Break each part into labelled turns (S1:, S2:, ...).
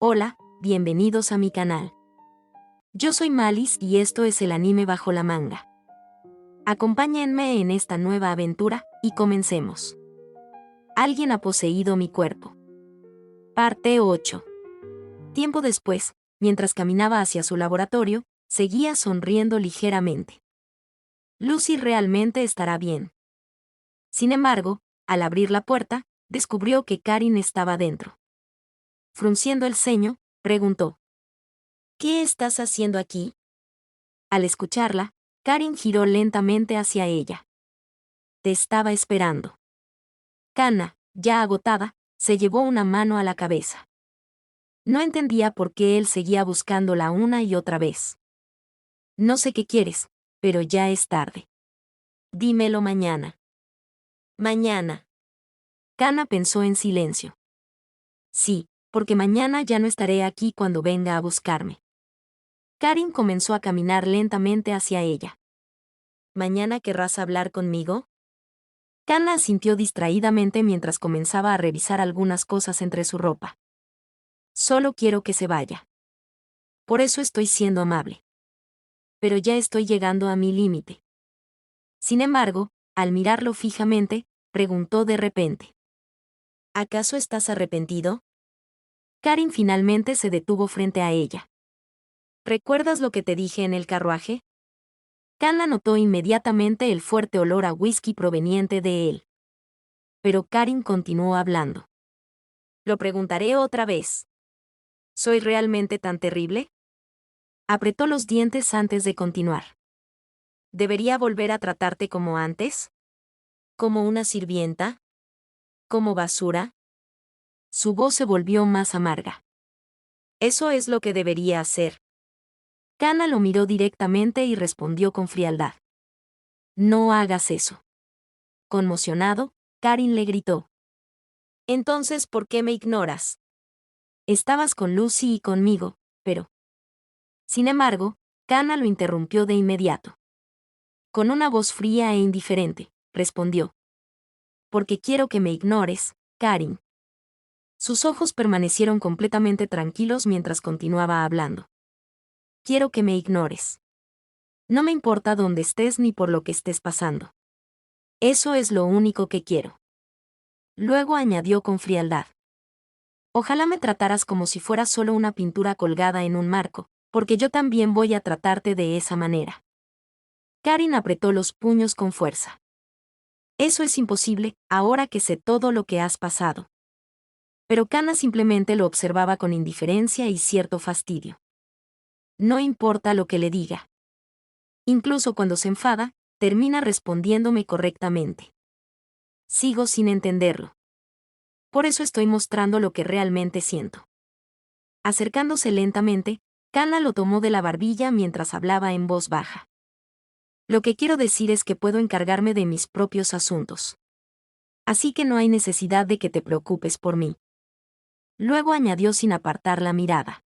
S1: Hola, bienvenidos a mi canal. Yo soy Malice y esto es el anime bajo la manga. Acompáñenme en esta nueva aventura, y comencemos. Alguien ha poseído mi cuerpo. Parte 8. Tiempo después, mientras caminaba hacia su laboratorio, seguía sonriendo ligeramente. Lucy realmente estará bien. Sin embargo, al abrir la puerta, descubrió que Karin estaba dentro. Frunciendo el ceño, preguntó: ¿Qué estás haciendo aquí? Al escucharla, Karin giró lentamente hacia ella. Te estaba esperando. Kana, ya agotada, se llevó una mano a la cabeza. No entendía por qué él seguía buscándola una y otra vez. No sé qué quieres, pero ya es tarde. Dímelo mañana. Mañana. Kana pensó en silencio. Sí, porque mañana ya no estaré aquí cuando venga a buscarme. Karin comenzó a caminar lentamente hacia ella. ¿Mañana querrás hablar conmigo? Kana asintió distraídamente mientras comenzaba a revisar algunas cosas entre su ropa. Solo quiero que se vaya. Por eso estoy siendo amable. Pero ya estoy llegando a mi límite. Sin embargo, al mirarlo fijamente, preguntó de repente: ¿Acaso estás arrepentido? Karin finalmente se detuvo frente a ella. ¿Recuerdas lo que te dije en el carruaje? Kana notó inmediatamente el fuerte olor a whisky proveniente de él. Pero Karin continuó hablando. Lo preguntaré otra vez. ¿Soy realmente tan terrible? Apretó los dientes antes de continuar. ¿Debería volver a tratarte como antes? ¿Como una sirvienta? ¿Como basura? Su voz se volvió más amarga. Eso es lo que debería hacer. Kana lo miró directamente y respondió con frialdad. No hagas eso. Conmocionado, Karin le gritó. Entonces, ¿por qué me ignoras? Estabas con Lucy y conmigo, pero... Sin embargo, Kana lo interrumpió de inmediato. Con una voz fría e indiferente, respondió. Porque quiero que me ignores, Karin. Sus ojos permanecieron completamente tranquilos mientras continuaba hablando. Quiero que me ignores. No me importa dónde estés ni por lo que estés pasando. Eso es lo único que quiero. Luego añadió con frialdad. Ojalá me trataras como si fuera solo una pintura colgada en un marco, porque yo también voy a tratarte de esa manera. Karin apretó los puños con fuerza. Eso es imposible, ahora que sé todo lo que has pasado. Pero Kana simplemente lo observaba con indiferencia y cierto fastidio. No importa lo que le diga. Incluso cuando se enfada, termina respondiéndome correctamente. Sigo sin entenderlo. Por eso estoy mostrando lo que realmente siento. Acercándose lentamente, Kana lo tomó de la barbilla mientras hablaba en voz baja. Lo que quiero decir es que puedo encargarme de mis propios asuntos. Así que no hay necesidad de que te preocupes por mí. Luego añadió sin apartar la mirada.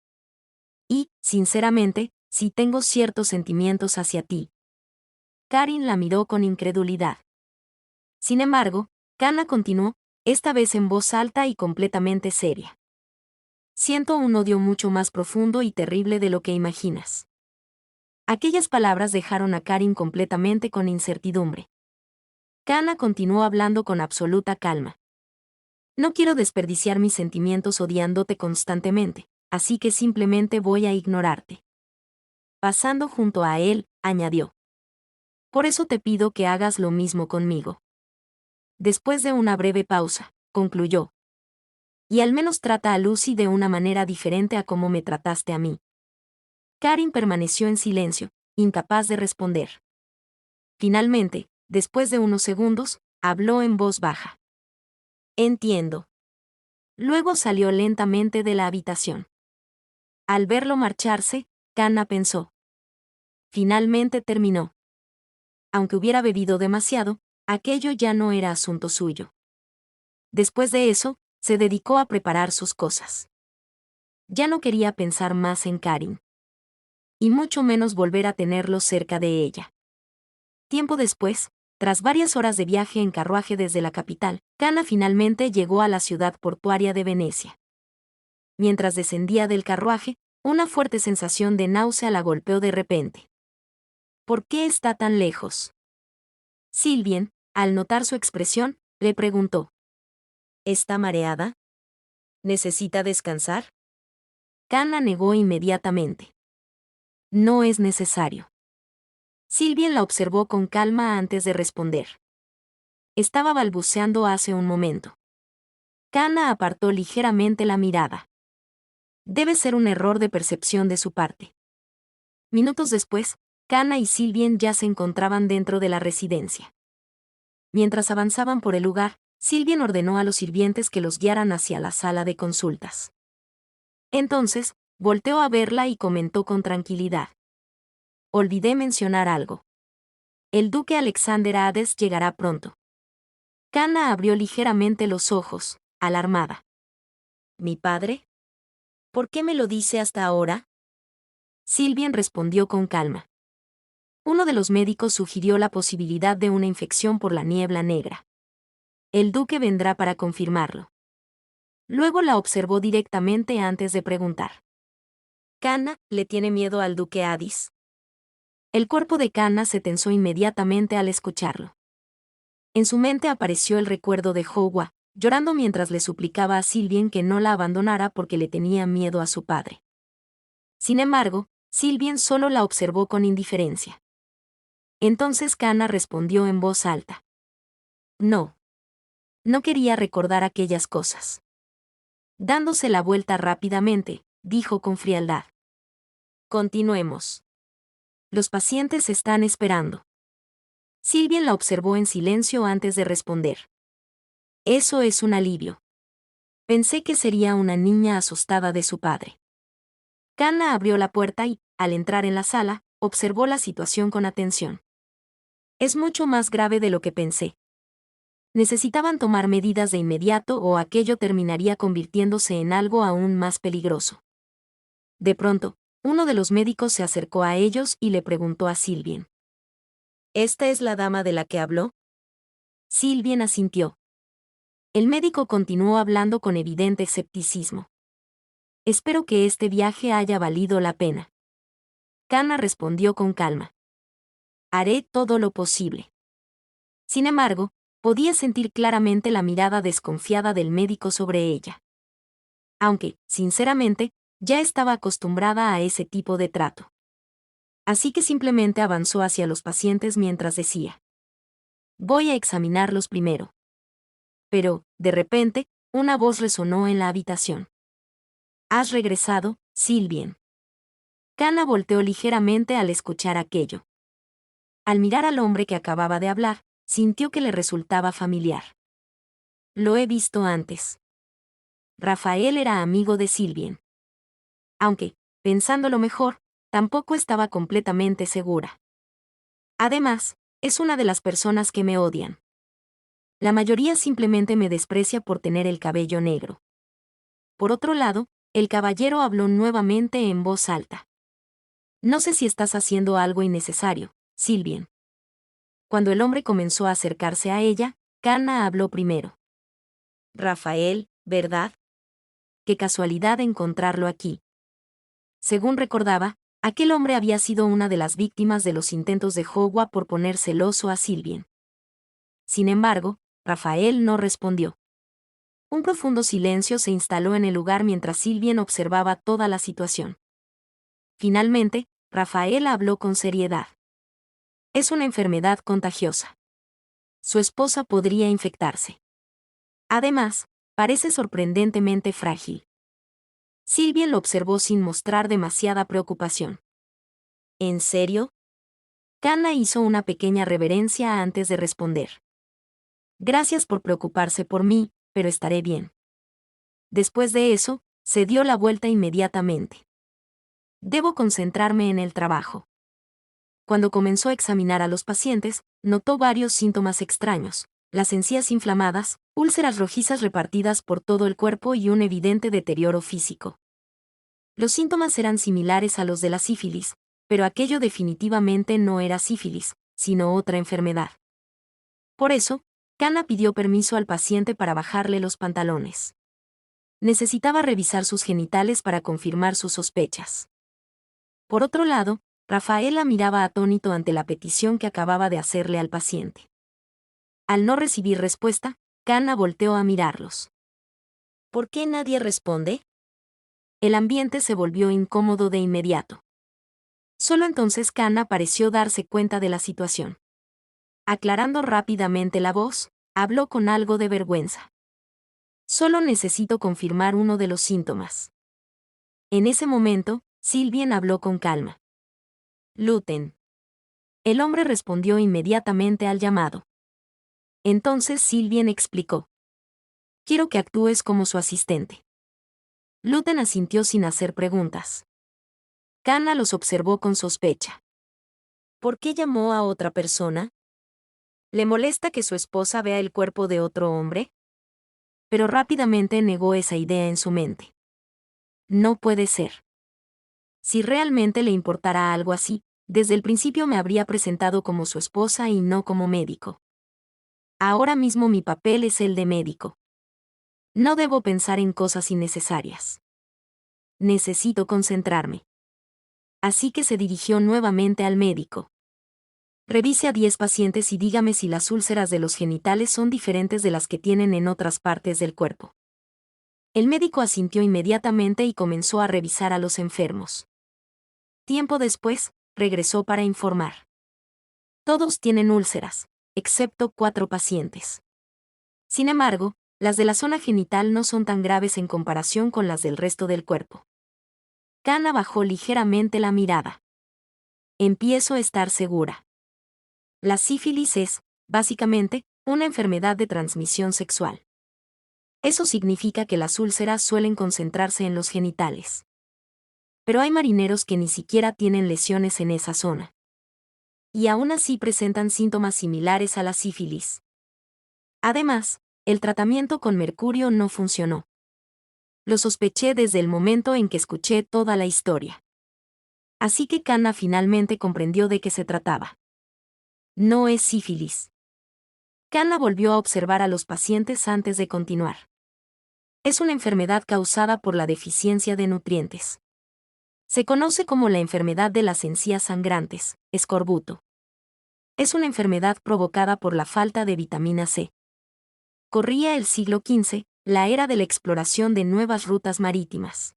S1: Y, sinceramente, sí tengo ciertos sentimientos hacia ti. Karin la miró con incredulidad. Sin embargo, Kana continuó, esta vez en voz alta y completamente seria. Siento un odio mucho más profundo y terrible de lo que imaginas. Aquellas palabras dejaron a Karin completamente con incertidumbre. Kana continuó hablando con absoluta calma. No quiero desperdiciar mis sentimientos odiándote constantemente, así que simplemente voy a ignorarte. Pasando junto a él, añadió. Por eso te pido que hagas lo mismo conmigo. Después de una breve pausa, concluyó. Y al menos trata a Lucy de una manera diferente a como me trataste a mí. Karin permaneció en silencio, incapaz de responder. Finalmente, después de unos segundos, habló en voz baja. Entiendo. Luego salió lentamente de la habitación. Al verlo marcharse, Kana pensó. Finalmente terminó. Aunque hubiera bebido demasiado, aquello ya no era asunto suyo. Después de eso, se dedicó a preparar sus cosas. Ya no quería pensar más en Karin. Y mucho menos volver a tenerlo cerca de ella. Tiempo después, tras varias horas de viaje en carruaje desde la capital, Kana finalmente llegó a la ciudad portuaria de Venecia. mientras descendía del carruaje, una fuerte sensación de náusea la golpeó de repente. ¿Por qué está tan lejos? Sylvien, al notar su expresión, le preguntó. ¿Está mareada? ¿Necesita descansar? Kanna negó inmediatamente. No es necesario. Sylvien la observó con calma antes de responder. Estaba balbuceando hace un momento. Kanna apartó ligeramente la mirada. Debe ser un error de percepción de su parte. Minutos después, Kanna y Sylvien ya se encontraban dentro de la residencia. Mientras avanzaban por el lugar, Sylvien ordenó a los sirvientes que los guiaran hacia la sala de consultas. Entonces, volteó a verla y comentó con tranquilidad. Olvidé mencionar algo. El duque Alexander Hades llegará pronto. Kanna abrió ligeramente los ojos, alarmada. ¿Mi padre? ¿Por qué me lo dice hasta ahora? Sylvien respondió con calma. Uno de los médicos sugirió la posibilidad de una infección por la niebla negra. El duque vendrá para confirmarlo. Luego la observó directamente antes de preguntar. ¿Kanna le tiene miedo al duque Hades? El cuerpo de Kanna se tensó inmediatamente al escucharlo. En su mente apareció el recuerdo de Hogwa, llorando mientras le suplicaba a Sylvien que no la abandonara porque le tenía miedo a su padre. Sin embargo, Sylvien solo la observó con indiferencia. Entonces Kanna respondió en voz alta. No. No quería recordar aquellas cosas. Dándose la vuelta rápidamente, dijo con frialdad. Continuemos. Los pacientes están esperando. Sylvien la observó en silencio antes de responder. Eso es un alivio. Pensé que sería una niña asustada de su padre. Kanna abrió la puerta y, al entrar en la sala, observó la situación con atención. Es mucho más grave de lo que pensé. Necesitaban tomar medidas de inmediato o aquello terminaría convirtiéndose en algo aún más peligroso. De pronto, uno de los médicos se acercó a ellos y le preguntó a Sylvien. ¿Esta es la dama de la que habló? Sylvien asintió. El médico continuó hablando con evidente escepticismo. Espero que este viaje haya valido la pena. Kanna respondió con calma. Haré todo lo posible. Sin embargo, podía sentir claramente la mirada desconfiada del médico sobre ella. Aunque, sinceramente, ya estaba acostumbrada a ese tipo de trato. Así que simplemente avanzó hacia los pacientes mientras decía. Voy a examinarlos primero. Pero, de repente, una voz resonó en la habitación. ¿Has regresado, Sylvien? Kanna volteó ligeramente al escuchar aquello. Al mirar al hombre que acababa de hablar, sintió que le resultaba familiar. Lo he visto antes. Rafael era amigo de Sylvien. Aunque, pensándolo mejor, tampoco estaba completamente segura. Además, es una de las personas que me odian. La mayoría simplemente me desprecia por tener el cabello negro. Por otro lado, el caballero habló nuevamente en voz alta. No sé si estás haciendo algo innecesario, Sylvien. Cuando el hombre comenzó a acercarse a ella, Kanna habló primero. Rafael, ¿verdad? Qué casualidad encontrarlo aquí. Según recordaba, aquel hombre había sido una de las víctimas de los intentos de Hogwa por poner celoso a Sylvien. Sin embargo, Rafael no respondió. Un profundo silencio se instaló en el lugar mientras Sylvien observaba toda la situación. Finalmente, Rafael habló con seriedad. Es una enfermedad contagiosa. Su esposa podría infectarse. Además, parece sorprendentemente frágil. Sylvien lo observó sin mostrar demasiada preocupación. ¿En serio? Kanna hizo una pequeña reverencia antes de responder. Gracias por preocuparse por mí, pero estaré bien. Después de eso, se dio la vuelta inmediatamente. Debo concentrarme en el trabajo. Cuando comenzó a examinar a los pacientes, notó varios síntomas extraños: las encías inflamadas, úlceras rojizas repartidas por todo el cuerpo y un evidente deterioro físico. Los síntomas eran similares a los de la sífilis, pero aquello definitivamente no era sífilis, sino otra enfermedad. Por eso, Kanna pidió permiso al paciente para bajarle los pantalones. Necesitaba revisar sus genitales para confirmar sus sospechas. Por otro lado, Rafaela miraba atónito ante la petición que acababa de hacerle al paciente. Al no recibir respuesta, Kana volteó a mirarlos. ¿Por qué nadie responde? El ambiente se volvió incómodo de inmediato. Solo entonces Kana pareció darse cuenta de la situación. Aclarando rápidamente la voz, habló con algo de vergüenza. Solo necesito confirmar uno de los síntomas. En ese momento, Sylvien habló con calma. Luten. El hombre respondió inmediatamente al llamado. Entonces Sylvien explicó. Quiero que actúes como su asistente. Luten asintió sin hacer preguntas. Kana los observó con sospecha. ¿Por qué llamó a otra persona? ¿Le molesta que su esposa vea el cuerpo de otro hombre? Pero rápidamente negó esa idea en su mente. No puede ser. Si realmente le importara algo así, desde el principio me habría presentado como su esposa y no como médico. Ahora mismo mi papel es el de médico. No debo pensar en cosas innecesarias. Necesito concentrarme. Así que se dirigió nuevamente al médico. Revise a 10 pacientes y dígame si las úlceras de los genitales son diferentes de las que tienen en otras partes del cuerpo. El médico asintió inmediatamente y comenzó a revisar a los enfermos. Tiempo después, regresó para informar. Todos tienen úlceras, excepto 4 pacientes. Sin embargo, las de la zona genital no son tan graves en comparación con las del resto del cuerpo. Kana bajó ligeramente la mirada. Empiezo a estar segura. La sífilis es, básicamente, una enfermedad de transmisión sexual. Eso significa que las úlceras suelen concentrarse en los genitales. Pero hay marineros que ni siquiera tienen lesiones en esa zona. Y aún así presentan síntomas similares a la sífilis. Además, el tratamiento con mercurio no funcionó. Lo sospeché desde el momento en que escuché toda la historia. Así que Kana finalmente comprendió de qué se trataba. No es sífilis. Kana volvió a observar a los pacientes antes de continuar. Es una enfermedad causada por la deficiencia de nutrientes. Se conoce como la enfermedad de las encías sangrantes, escorbuto. Es una enfermedad provocada por la falta de vitamina C. Corría el siglo XV, la era de la exploración de nuevas rutas marítimas.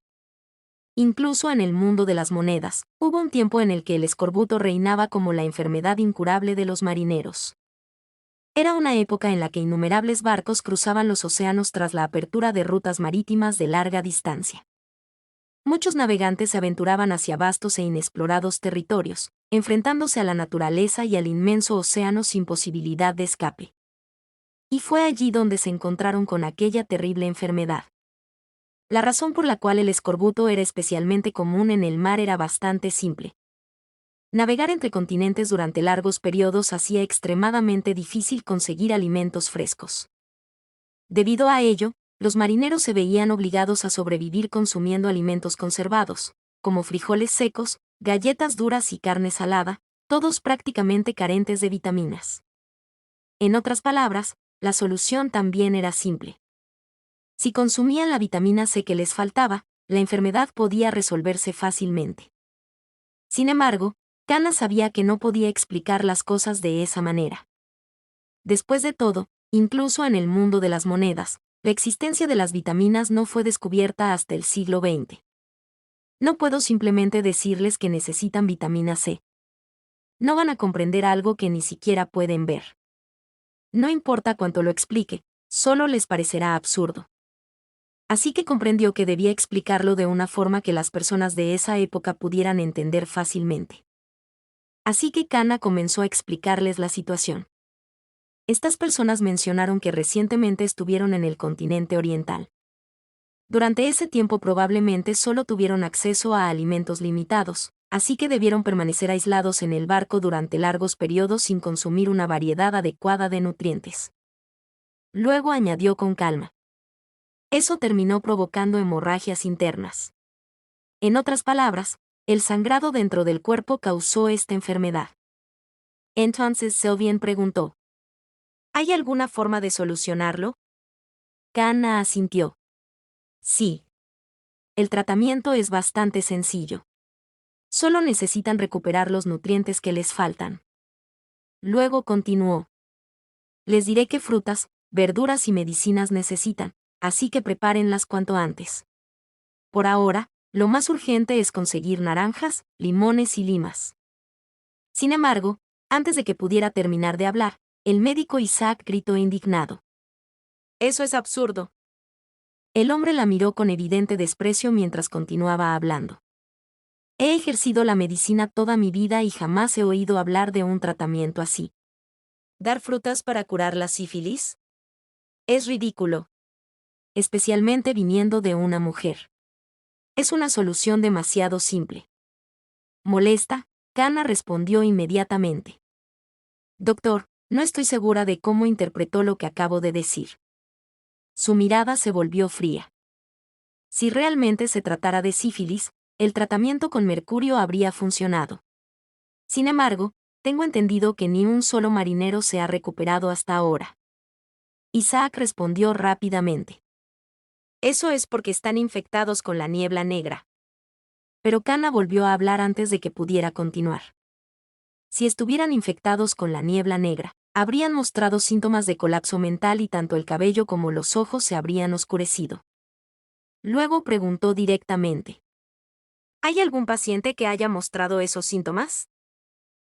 S1: Incluso en el mundo de las monedas, hubo un tiempo en el que el escorbuto reinaba como la enfermedad incurable de los marineros. Era una época en la que innumerables barcos cruzaban los océanos tras la apertura de rutas marítimas de larga distancia. Muchos navegantes se aventuraban hacia vastos e inexplorados territorios, enfrentándose a la naturaleza y al inmenso océano sin posibilidad de escape. Y fue allí donde se encontraron con aquella terrible enfermedad. La razón por la cual el escorbuto era especialmente común en el mar era bastante simple. Navegar entre continentes durante largos periodos hacía extremadamente difícil conseguir alimentos frescos. Debido a ello, los marineros se veían obligados a sobrevivir consumiendo alimentos conservados, como frijoles secos, galletas duras y carne salada, todos prácticamente carentes de vitaminas. En otras palabras, la solución también era simple. Si consumían la vitamina C que les faltaba, la enfermedad podía resolverse fácilmente. Sin embargo, Kana sabía que no podía explicar las cosas de esa manera. Después de todo, incluso en el mundo de las monedas, la existencia de las vitaminas no fue descubierta hasta el siglo XX. No puedo simplemente decirles que necesitan vitamina C. No van a comprender algo que ni siquiera pueden ver. No importa cuánto lo explique, solo les parecerá absurdo. Así que comprendió que debía explicarlo de una forma que las personas de esa época pudieran entender fácilmente. Así que Kana comenzó a explicarles la situación. Estas personas mencionaron que recientemente estuvieron en el continente oriental. Durante ese tiempo probablemente solo tuvieron acceso a alimentos limitados, así que debieron permanecer aislados en el barco durante largos periodos sin consumir una variedad adecuada de nutrientes. Luego añadió con calma. Eso terminó provocando hemorragias internas. En otras palabras, el sangrado dentro del cuerpo causó esta enfermedad. Entonces Sylvien preguntó: ¿hay alguna forma de solucionarlo? Kana asintió. Sí. El tratamiento es bastante sencillo. Solo necesitan recuperar los nutrientes que les faltan. Luego continuó. Les diré qué frutas, verduras y medicinas necesitan, así que prepárenlas cuanto antes. Por ahora, lo más urgente es conseguir naranjas, limones y limas. Sin embargo, antes de que pudiera terminar de hablar, el médico Isaac gritó indignado. Eso es absurdo. El hombre la miró con evidente desprecio mientras continuaba hablando. He ejercido la medicina toda mi vida y jamás he oído hablar de un tratamiento así. ¿Dar frutas para curar la sífilis? Es ridículo. Especialmente viniendo de una mujer. Es una solución demasiado simple. Molesta, Kana respondió inmediatamente. Doctor, no estoy segura de cómo interpretó lo que acabo de decir. Su mirada se volvió fría. Si realmente se tratara de sífilis, el tratamiento con mercurio habría funcionado. Sin embargo, tengo entendido que ni un solo marinero se ha recuperado hasta ahora. Isaac respondió rápidamente. Eso es porque están infectados con la niebla negra. Pero Kana volvió a hablar antes de que pudiera continuar. Si estuvieran infectados con la niebla negra, habrían mostrado síntomas de colapso mental y tanto el cabello como los ojos se habrían oscurecido. Luego preguntó directamente. ¿Hay algún paciente que haya mostrado esos síntomas?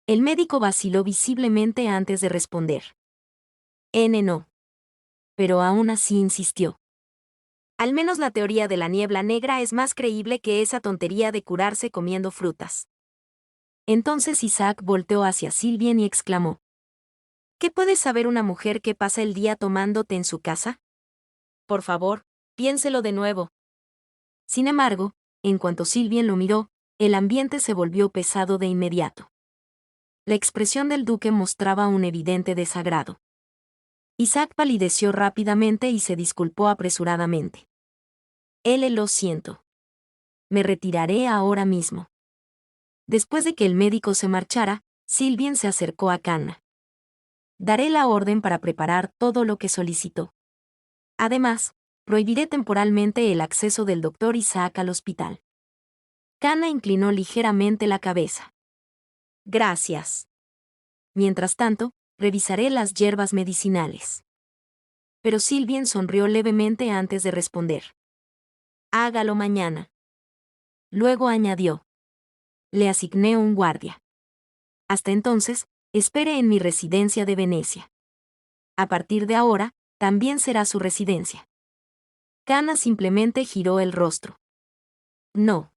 S1: El médico vaciló visiblemente antes de responder. No. Pero aún así insistió. Al menos la teoría de la niebla negra es más creíble que esa tontería de curarse comiendo frutas. Entonces Isaac volteó hacia Sylvien y exclamó. ¿Qué puede saber una mujer que pasa el día tomando té en su casa? Por favor, piénselo de nuevo. Sin embargo, en cuanto Sylvien lo miró, el ambiente se volvió pesado de inmediato. La expresión del duque mostraba un evidente desagrado. Isaac palideció rápidamente y se disculpó apresuradamente. Lo siento. Me retiraré ahora mismo. Después de que el médico se marchara, Sylvien se acercó a Kana. Daré la orden para preparar todo lo que solicitó. Además, prohibiré temporalmente el acceso del doctor Isaac al hospital. Kana inclinó ligeramente la cabeza. Gracias. Mientras tanto, revisaré las hierbas medicinales. Pero Sylvien sonrió levemente antes de responder. Hágalo mañana. Luego añadió. Le asigné un guardia. Hasta entonces, espere en mi residencia de Venecia. A partir de ahora, también será su residencia. Kana simplemente giró el rostro. No.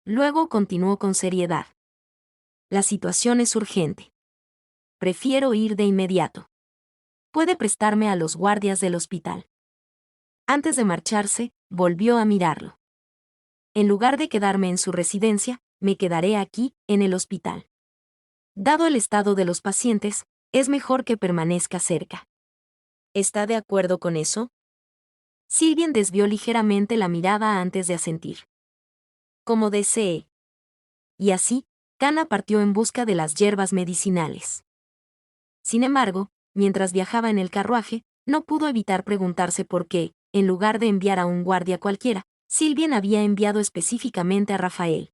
S1: Luego continuó con seriedad. La situación es urgente. Prefiero ir de inmediato. Puede prestarme a los guardias del hospital. Antes de marcharse, volvió a mirarlo. En lugar de quedarme en su residencia, me quedaré aquí, en el hospital. Dado el estado de los pacientes, es mejor que permanezca cerca. ¿Está de acuerdo con eso? Sylvien desvió ligeramente la mirada antes de asentir. Como desee. Y así, Kana partió en busca de las hierbas medicinales. Sin embargo, mientras viajaba en el carruaje, no pudo evitar preguntarse por qué, en lugar de enviar a un guardia cualquiera, Sylvien había enviado específicamente a Rafael.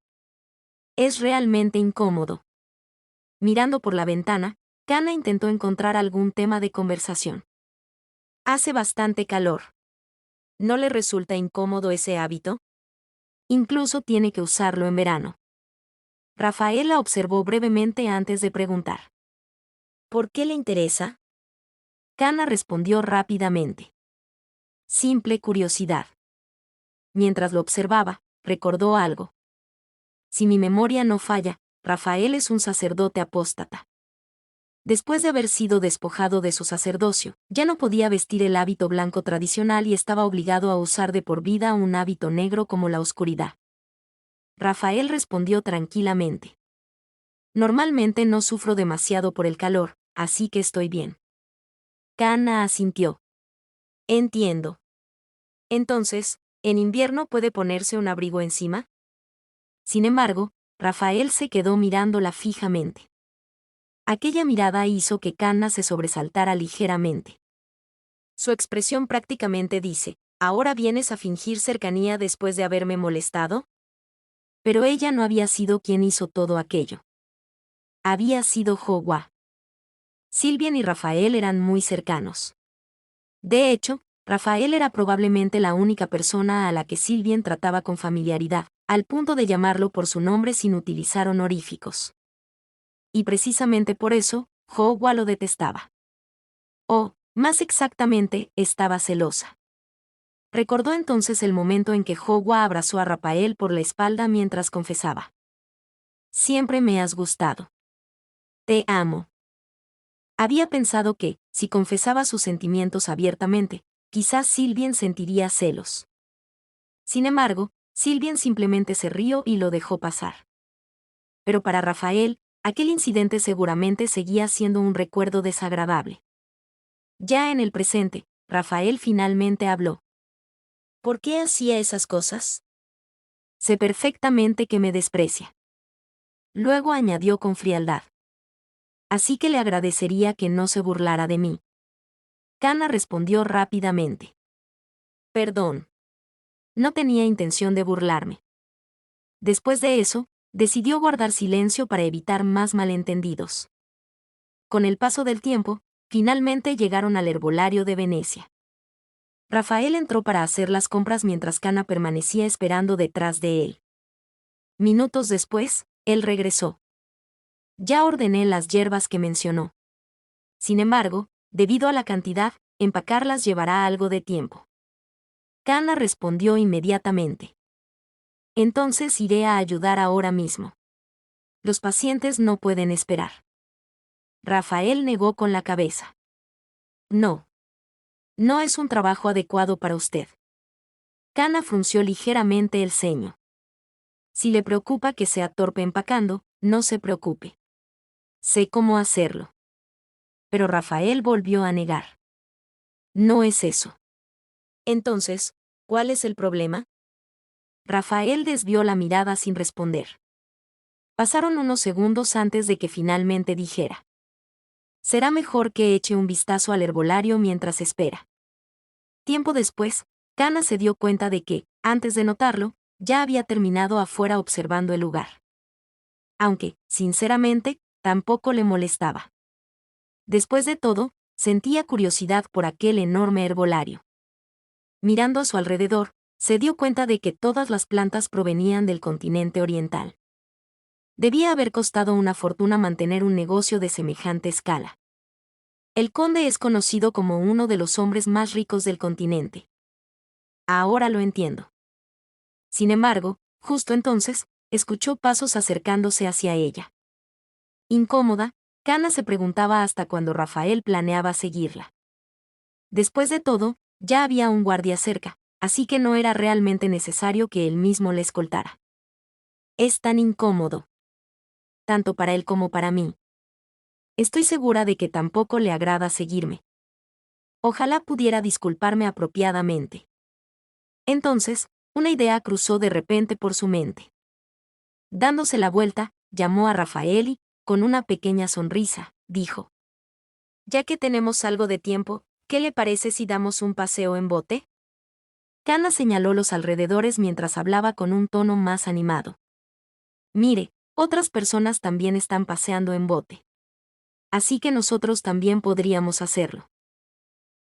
S1: Es realmente incómodo. Mirando por la ventana, Kana intentó encontrar algún tema de conversación. Hace bastante calor. ¿No le resulta incómodo ese hábito? Incluso tiene que usarlo en verano. Rafael la observó brevemente antes de preguntar. ¿Por qué le interesa? Kana respondió rápidamente. Simple curiosidad. Mientras lo observaba, recordó algo. Si mi memoria no falla, Rafael es un sacerdote apóstata. Después de haber sido despojado de su sacerdocio, ya no podía vestir el hábito blanco tradicional y estaba obligado a usar de por vida un hábito negro como la oscuridad. Rafael respondió tranquilamente. Normalmente no sufro demasiado por el calor, así que estoy bien. Kana asintió. Entiendo. Entonces, ¿en invierno puede ponerse un abrigo encima? Sin embargo, Rafael se quedó mirándola fijamente. Aquella mirada hizo que Kana se sobresaltara ligeramente. Su expresión prácticamente dice, ¿Ahora vienes a fingir cercanía después de haberme molestado? Pero ella no había sido quien hizo todo aquello. Había sido Hogwa. Sylvian y Rafael eran muy cercanos. De hecho, Rafael era probablemente la única persona a la que Sylvian trataba con familiaridad, al punto de llamarlo por su nombre sin utilizar honoríficos. Y precisamente por eso, Hogwa lo detestaba. O, más exactamente, estaba celosa. Recordó entonces el momento en que Hogwa abrazó a Rafael por la espalda mientras confesaba: Siempre me has gustado. Te amo. Había pensado que, si confesaba sus sentimientos abiertamente, quizás Sylvian sentiría celos. Sin embargo, Sylvian simplemente se rió y lo dejó pasar. Pero para Rafael, aquel incidente seguramente seguía siendo un recuerdo desagradable. Ya en el presente, Rafael finalmente habló. ¿Por qué hacía esas cosas? Sé perfectamente que me desprecia. Luego añadió con frialdad. Así que le agradecería que no se burlara de mí. Kana respondió rápidamente. Perdón. No tenía intención de burlarme. Después de eso, decidió guardar silencio para evitar más malentendidos. Con el paso del tiempo, finalmente llegaron al herbolario de Venecia. Rafael entró para hacer las compras mientras Kana permanecía esperando detrás de él. Minutos después, él regresó. Ya ordené las hierbas que mencionó. Sin embargo, debido a la cantidad, empacarlas llevará algo de tiempo. Kana respondió inmediatamente. Entonces iré a ayudar ahora mismo. Los pacientes no pueden esperar. Rafael negó con la cabeza. No. No es un trabajo adecuado para usted. Kana frunció ligeramente el ceño. Si le preocupa que sea torpe empacando, no se preocupe. Sé cómo hacerlo. Pero Rafael volvió a negar. No es eso. Entonces, ¿cuál es el problema? Rafael desvió la mirada sin responder. Pasaron unos segundos antes de que finalmente dijera. Será mejor que eche un vistazo al herbolario mientras espera. Tiempo después, Kana se dio cuenta de que, antes de notarlo, ya había terminado afuera observando el lugar. Aunque, sinceramente, tampoco le molestaba. Después de todo, sentía curiosidad por aquel enorme herbolario. Mirando a su alrededor, se dio cuenta de que todas las plantas provenían del continente oriental. Debía haber costado una fortuna mantener un negocio de semejante escala. El conde es conocido como uno de los hombres más ricos del continente. Ahora lo entiendo. Sin embargo, justo entonces, escuchó pasos acercándose hacia ella. Incómoda, Kana se preguntaba hasta cuándo Rafael planeaba seguirla. Después de todo, ya había un guardia cerca, así que no era realmente necesario que él mismo le escoltara. Es tan incómodo. Tanto para él como para mí. Estoy segura de que tampoco le agrada seguirme. Ojalá pudiera disculparme apropiadamente. Entonces, una idea cruzó de repente por su mente. Dándose la vuelta, llamó a Rafael y, con una pequeña sonrisa, dijo: Ya que tenemos algo de tiempo, ¿qué le parece si damos un paseo en bote? Kana señaló los alrededores mientras hablaba con un tono más animado. Mire, otras personas también están paseando en bote. Así que nosotros también podríamos hacerlo.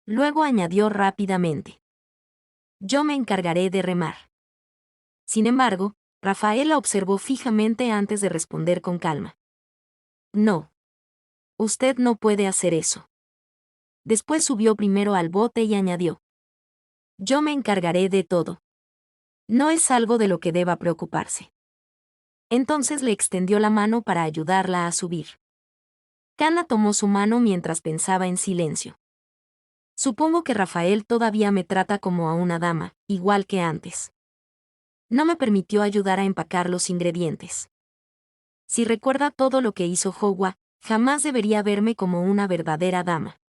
S1: Luego añadió rápidamente: Yo me encargaré de remar. Sin embargo, Rafael la observó fijamente antes de responder con calma. No. Usted no puede hacer eso. Después subió primero al bote y añadió: Yo me encargaré de todo. No es algo de lo que deba preocuparse. Entonces le extendió la mano para ayudarla a subir. Kana tomó su mano mientras pensaba en silencio. Supongo que Rafael todavía me trata como a una dama, igual que antes. No me permitió ayudar a empacar los ingredientes. Si recuerda todo lo que hizo Hogwa, jamás debería verme como una verdadera dama.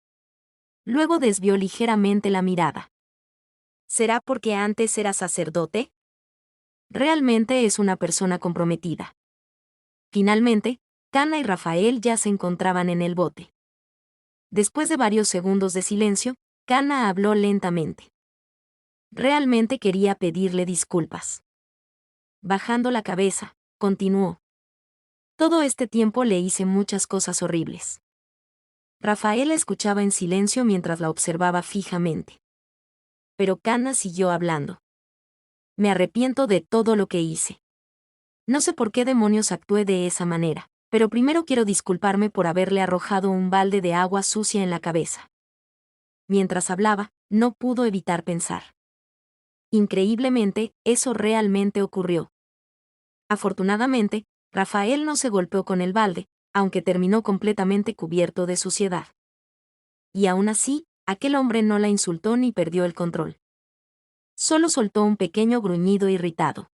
S1: Luego desvió ligeramente la mirada. ¿Será porque antes era sacerdote? Realmente es una persona comprometida. Finalmente, Kana y Rafael ya se encontraban en el bote. Después de varios segundos de silencio, Kana habló lentamente. Realmente quería pedirle disculpas. Bajando la cabeza, continuó. Todo este tiempo le hice muchas cosas horribles. Rafael escuchaba en silencio mientras la observaba fijamente. Pero Kanna siguió hablando. Me arrepiento de todo lo que hice. No sé por qué demonios actué de esa manera, pero primero quiero disculparme por haberle arrojado un balde de agua sucia en la cabeza. Mientras hablaba, no pudo evitar pensar. Increíblemente, eso realmente ocurrió. Afortunadamente, Rafael no se golpeó con el balde, aunque terminó completamente cubierto de suciedad. Y aún así, aquel hombre no la insultó ni perdió el control. Solo soltó un pequeño gruñido irritado.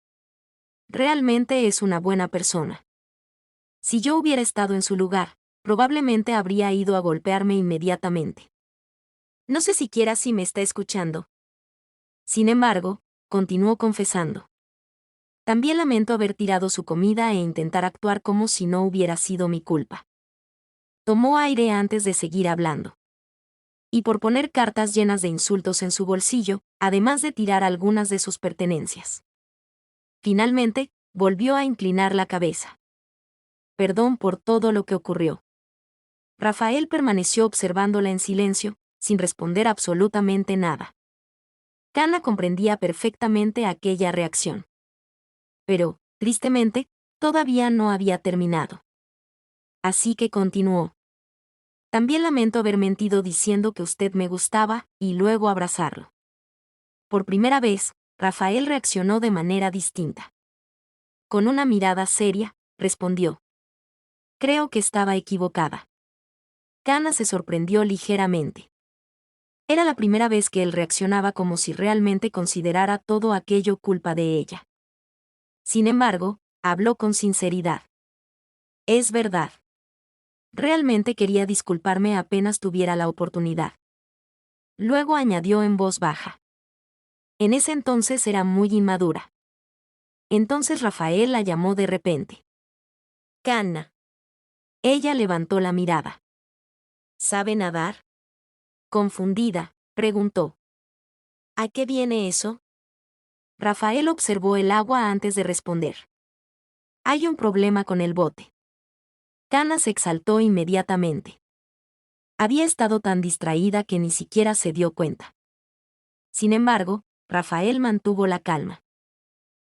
S1: Realmente es una buena persona. Si yo hubiera estado en su lugar, probablemente habría ido a golpearme inmediatamente. No sé siquiera si me está escuchando. Sin embargo, continuó confesando. También lamento haber tirado su comida e intentar actuar como si no hubiera sido mi culpa. Tomó aire antes de seguir hablando. Y por poner cartas llenas de insultos en su bolsillo, además de tirar algunas de sus pertenencias. Finalmente, volvió a inclinar la cabeza. Perdón por todo lo que ocurrió. Rafael permaneció observándola en silencio, sin responder absolutamente nada. Kanna comprendía perfectamente aquella reacción. Pero, tristemente, todavía no había terminado. Así que continuó. También lamento haber mentido diciendo que usted me gustaba, y luego abrazarlo. Por primera vez, Rafael reaccionó de manera distinta. Con una mirada seria, respondió. Creo que estaba equivocada. Kanna se sorprendió ligeramente. Era la primera vez que él reaccionaba como si realmente considerara todo aquello culpa de ella. Sin embargo, habló con sinceridad. Es verdad. Realmente quería disculparme apenas tuviera la oportunidad. Luego añadió en voz baja. En ese entonces era muy inmadura. Entonces Rafael la llamó de repente. Kanna. Ella levantó la mirada. ¿Sabe nadar? Confundida, preguntó. ¿A qué viene eso? Rafael observó el agua antes de responder. Hay un problema con el bote. Kanna se exaltó inmediatamente. Había estado tan distraída que ni siquiera se dio cuenta. Sin embargo, Rafael mantuvo la calma.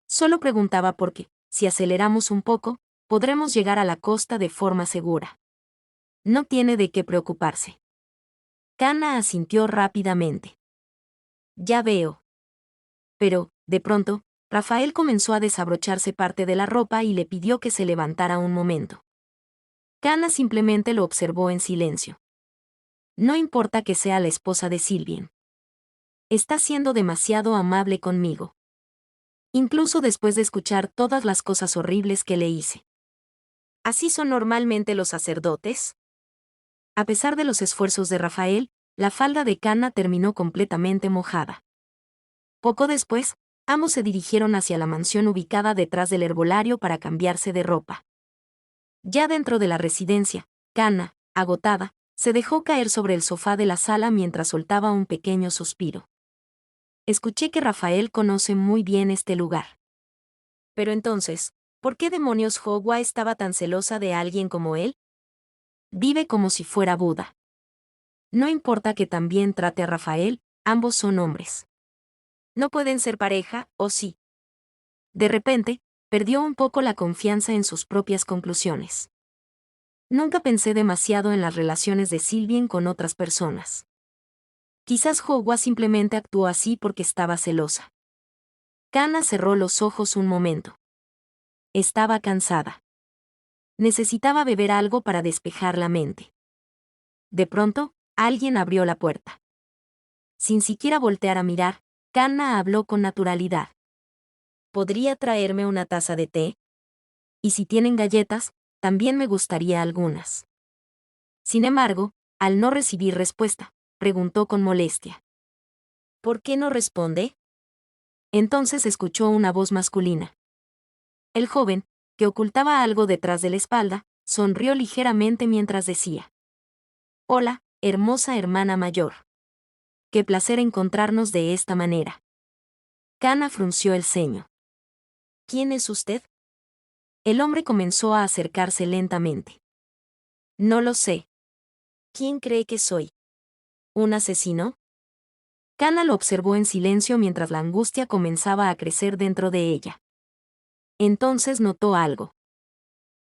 S1: Solo preguntaba por qué, si aceleramos un poco, podremos llegar a la costa de forma segura. No tiene de qué preocuparse. Kanna asintió rápidamente. Ya veo. Pero, de pronto, Rafael comenzó a desabrocharse parte de la ropa y le pidió que se levantara un momento. Kanna simplemente lo observó en silencio. No importa que sea la esposa de Sylvien. Está siendo demasiado amable conmigo. Incluso después de escuchar todas las cosas horribles que le hice. ¿Así son normalmente los sacerdotes? A pesar de los esfuerzos de Rafael, la falda de Kanna terminó completamente mojada. Poco después, ambos se dirigieron hacia la mansión ubicada detrás del herbolario para cambiarse de ropa. Ya dentro de la residencia, Kanna, agotada, se dejó caer sobre el sofá de la sala mientras soltaba un pequeño suspiro. Escuché que Rafael conoce muy bien este lugar. Pero entonces, ¿por qué demonios Hogwa estaba tan celosa de alguien como él? Vive como si fuera Buda. No importa que también trate a Rafael, ambos son hombres. No pueden ser pareja, ¿o sí? De repente, perdió un poco la confianza en sus propias conclusiones. Nunca pensé demasiado en las relaciones de Sylvien con otras personas. Quizás Hogwa simplemente actuó así porque estaba celosa. Kanna cerró los ojos un momento. Estaba cansada. Necesitaba beber algo para despejar la mente. De pronto, alguien abrió la puerta. Sin siquiera voltear a mirar, Kanna habló con naturalidad. ¿Podría traerme una taza de té? Y si tienen galletas, también me gustaría algunas. Sin embargo, al no recibir respuesta, preguntó con molestia. ¿Por qué no responde? Entonces escuchó una voz masculina. El joven, que ocultaba algo detrás de la espalda, sonrió ligeramente mientras decía. Hola, hermosa hermana mayor. Qué placer encontrarnos de esta manera. Kana frunció el ceño. ¿Quién es usted? El hombre comenzó a acercarse lentamente. No lo sé. ¿Quién cree que soy? ¿Un asesino? Kana lo observó en silencio mientras la angustia comenzaba a crecer dentro de ella. Entonces notó algo.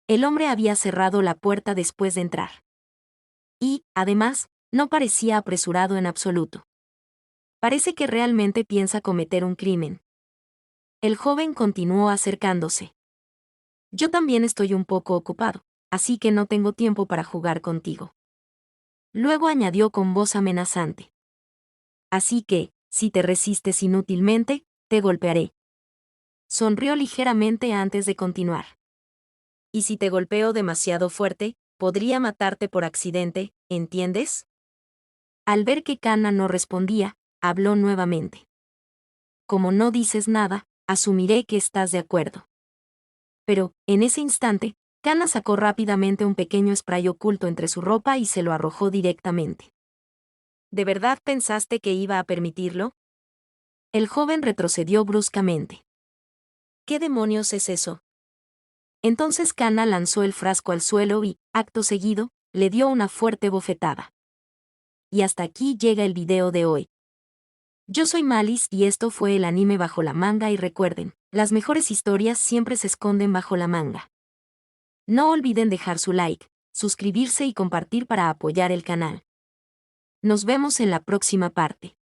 S1: El hombre había cerrado la puerta después de entrar. Y, además, no parecía apresurado en absoluto. Parece que realmente piensa cometer un crimen. El joven continuó acercándose. Yo también estoy un poco ocupado, así que no tengo tiempo para jugar contigo. Luego añadió con voz amenazante. Así que, si te resistes inútilmente, te golpearé. Sonrió ligeramente antes de continuar. Y si te golpeo demasiado fuerte, podría matarte por accidente, ¿entiendes? Al ver que Kana no respondía, habló nuevamente. Como no dices nada, asumiré que estás de acuerdo. Pero, en ese instante, Kana sacó rápidamente un pequeño spray oculto entre su ropa y se lo arrojó directamente. ¿De verdad pensaste que iba a permitirlo? El joven retrocedió bruscamente. ¿Qué demonios es eso? Entonces Kana lanzó el frasco al suelo y, acto seguido, le dio una fuerte bofetada. Y hasta aquí llega el video de hoy. Yo soy Malice y esto fue el anime bajo la manga y recuerden, las mejores historias siempre se esconden bajo la manga. No olviden dejar su like, suscribirse y compartir para apoyar el canal. Nos vemos en la próxima parte.